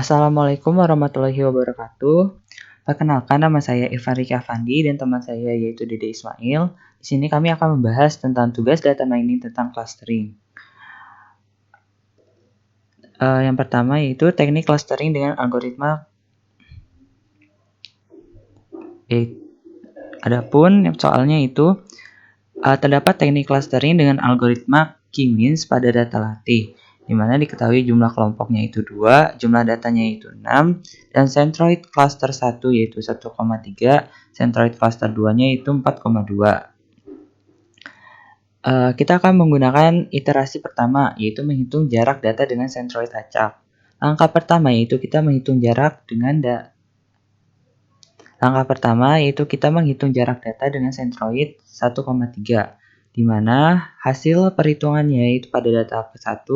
Assalamualaikum warahmatullahi wabarakatuh. Perkenalkan, nama saya Irfan Riki Afandi dan teman saya yaitu Dede Ismail. Di sini kami akan membahas tentang tugas data mining tentang clustering. Yang pertama yaitu teknik clustering dengan algoritma. Adapun soalnya itu terdapat teknik clustering dengan algoritma K-means pada data latih, di mana diketahui jumlah kelompoknya itu 2, jumlah datanya itu 6, dan centroid cluster 1 yaitu 1,3, centroid cluster 2-nya itu 4,2. Kita akan menggunakan iterasi pertama, yaitu menghitung jarak data dengan centroid acak. Langkah pertama yaitu kita menghitung jarak data dengan centroid 1,3. Di mana hasil perhitungannya itu pada data ke-1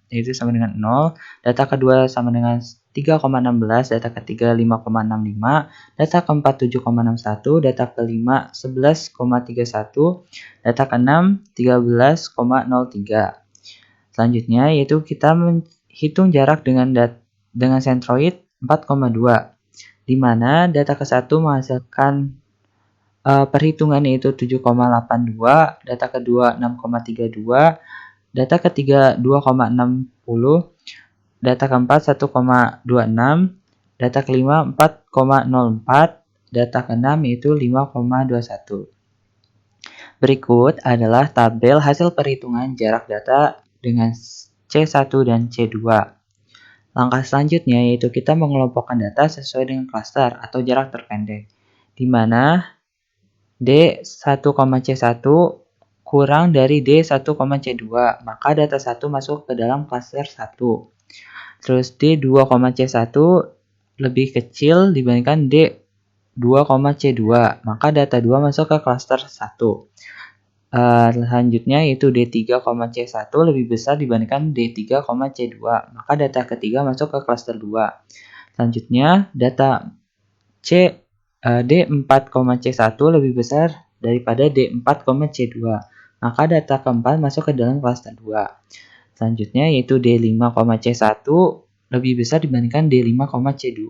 yaitu sama dengan 0, data kedua sama dengan 3,16, data ketiga 5,65, data keempat 7,61, data kelima 11,31, data keenam 13,03. Selanjutnya yaitu kita menghitung jarak dengan centroid 4,2, di mana data ke-1 menghasilkan perhitungannya itu 7,82, data kedua 6,32, data ketiga 2,60, data keempat 1,26, data kelima 4,04, data keenam yaitu 5,21. Berikut adalah tabel hasil perhitungan jarak data dengan C1 dan C2. Langkah selanjutnya yaitu kita mengelompokkan data sesuai dengan klaster atau jarak terpendek, di mana D1,C1 kurang dari D1,C2, maka data 1 masuk ke dalam klaster 1. Terus D2,C1 lebih kecil dibandingkan D2,C2, maka data 2 masuk ke klaster 1. Selanjutnya yaitu D3,C1 lebih besar dibandingkan D3,C2, maka data ketiga masuk ke klaster 2. Selanjutnya data D4,C1 lebih besar daripada D4,C2, maka data keempat masuk ke dalam klaster 2. Selanjutnya yaitu D5,C1 lebih besar dibandingkan D5,C2,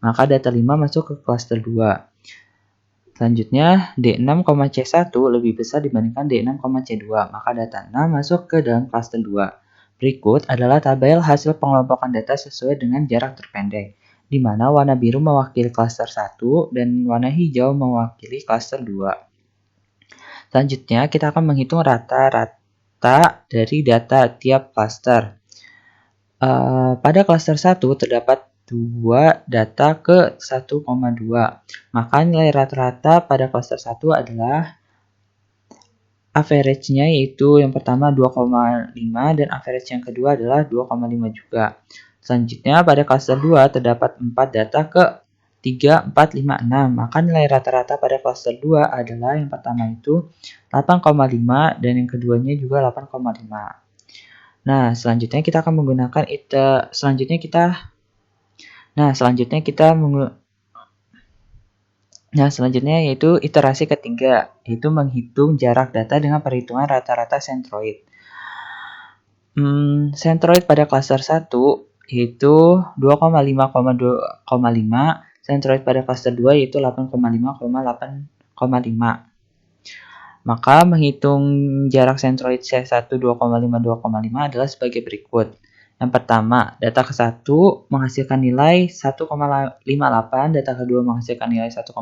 maka data 5 masuk ke klaster 2. Selanjutnya D6,C1 lebih besar dibandingkan D6,C2, maka data 6 masuk ke dalam klaster 2. Berikut adalah tabel hasil pengelompokan data sesuai dengan jarak terpendek, di mana warna biru mewakili klaster 1 dan warna hijau mewakili klaster 2. Selanjutnya kita akan menghitung rata-rata dari data tiap klaster. Pada klaster 1 terdapat 2 data ke 1,2, maka nilai rata-rata pada klaster 1 adalah average-nya yaitu yang pertama 2,5 dan average yang kedua adalah 2,5 juga. Selanjutnya pada klaster 2 terdapat 4 data ke 3, 4, 5, 6. Maka nilai rata-rata pada klaster 2 adalah yang pertama itu 8,5 dan yang keduanya juga 8,5. Nah, selanjutnya kita akan menggunakan selanjutnya yaitu iterasi ketiga, yaitu menghitung jarak data dengan perhitungan rata-rata centroid. Centroid pada klaster 1 yaitu 2,5,2,5, centroid pada klaster 2 yaitu 8,5,8,5. Maka menghitung jarak centroid C1 2,5 adalah sebagai berikut. Yang pertama, data ke-1 menghasilkan nilai 1,58, data kedua menghasilkan nilai 1,58,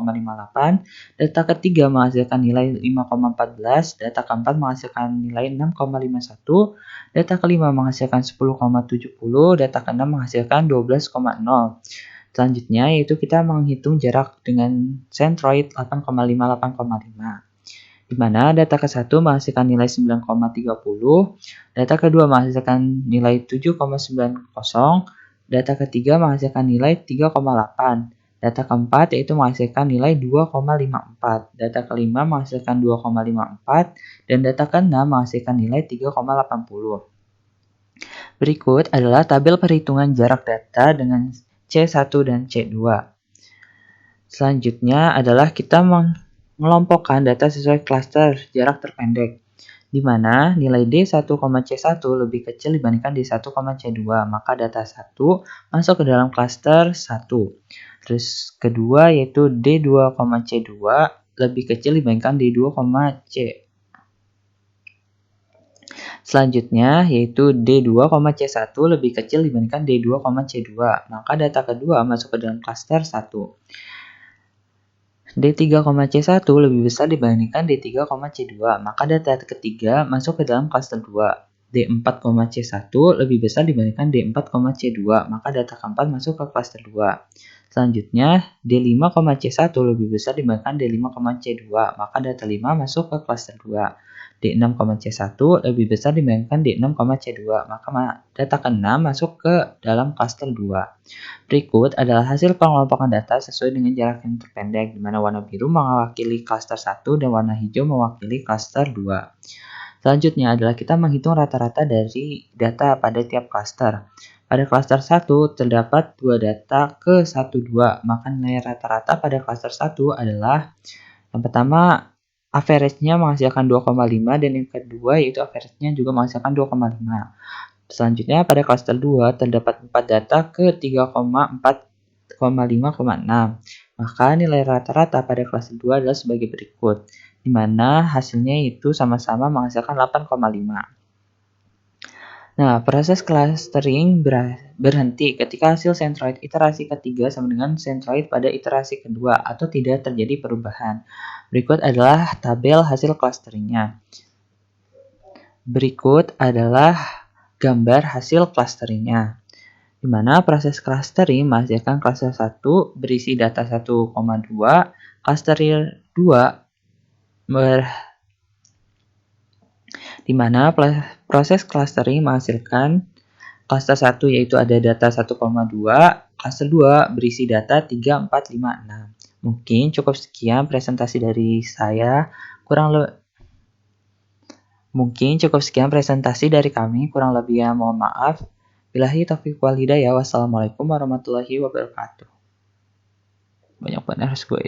data ketiga menghasilkan nilai 5,14, data keempat menghasilkan nilai 6,51, data kelima menghasilkan 10,70, data keenam menghasilkan 12,0. Selanjutnya yaitu kita menghitung jarak dengan centroid 8,5, 8,5. Di mana data ke-1 menghasilkan nilai 9,30, data kedua menghasilkan nilai 7,90, data ketiga menghasilkan nilai 3,8, data keempat yaitu menghasilkan nilai 2,54, data kelima menghasilkan 2,54, dan data keenam menghasilkan nilai 3,80. Berikut adalah tabel perhitungan jarak data dengan C1 dan C2. Selanjutnya adalah kita mengelompokkan data sesuai klaster jarak terpendek, di mana nilai D1, C1 lebih kecil dibandingkan D1, C2, maka data 1 masuk ke dalam klaster 1. Terus kedua yaitu D2, C2 lebih kecil dibandingkan D2, C. Selanjutnya yaitu D2, C1 lebih kecil dibandingkan D2, C2, maka data kedua masuk ke dalam klaster 1. D3, C1 lebih besar dibandingkan D3, C2, maka data ketiga masuk ke dalam klaster 2. D4, C1 lebih besar dibandingkan D4, C2, maka data keempat masuk ke klaster 2. Selanjutnya, D5, C1 lebih besar dibandingkan D5, C2, maka data 5 masuk ke klaster 2. D6, C1 lebih besar dibandingkan D6, C2, maka data ke-6 masuk ke dalam klaster 2. Berikut adalah hasil pengelompokan data sesuai dengan jarak yang terpendek, di mana warna biru mewakili klaster 1 dan warna hijau mewakili klaster 2. Selanjutnya adalah kita menghitung rata-rata dari data pada tiap klaster. Pada klaster 1 terdapat 2 data ke 12, maka nilai rata-rata pada klaster 1 adalah yang pertama average-nya menghasilkan 2,5 dan yang kedua yaitu average-nya juga menghasilkan 2,5. Selanjutnya pada klaster 2 terdapat 4 data ke 3,4,5,6. Maka nilai rata-rata pada klaster 2 adalah sebagai berikut, di mana hasilnya itu sama-sama menghasilkan 8,5. Nah, proses clustering berhenti ketika hasil centroid iterasi ketiga sama dengan centroid pada iterasi kedua atau tidak terjadi perubahan. Berikut adalah tabel hasil clusteringnya. Berikut adalah gambar hasil clusteringnya, di mana proses clustering menghasilkan cluster 1 berisi data 1,2, cluster 2 di mana proses clustering menghasilkan cluster 1 yaitu ada data 1,2, cluster 2 berisi data 3, 4, 5, 6. Mungkin cukup sekian presentasi dari saya, kurang lebihnya mohon maaf. Billahi taufiq wal hidayah. Wassalamualaikum warahmatullahi wabarakatuh. Banyak banget harus gue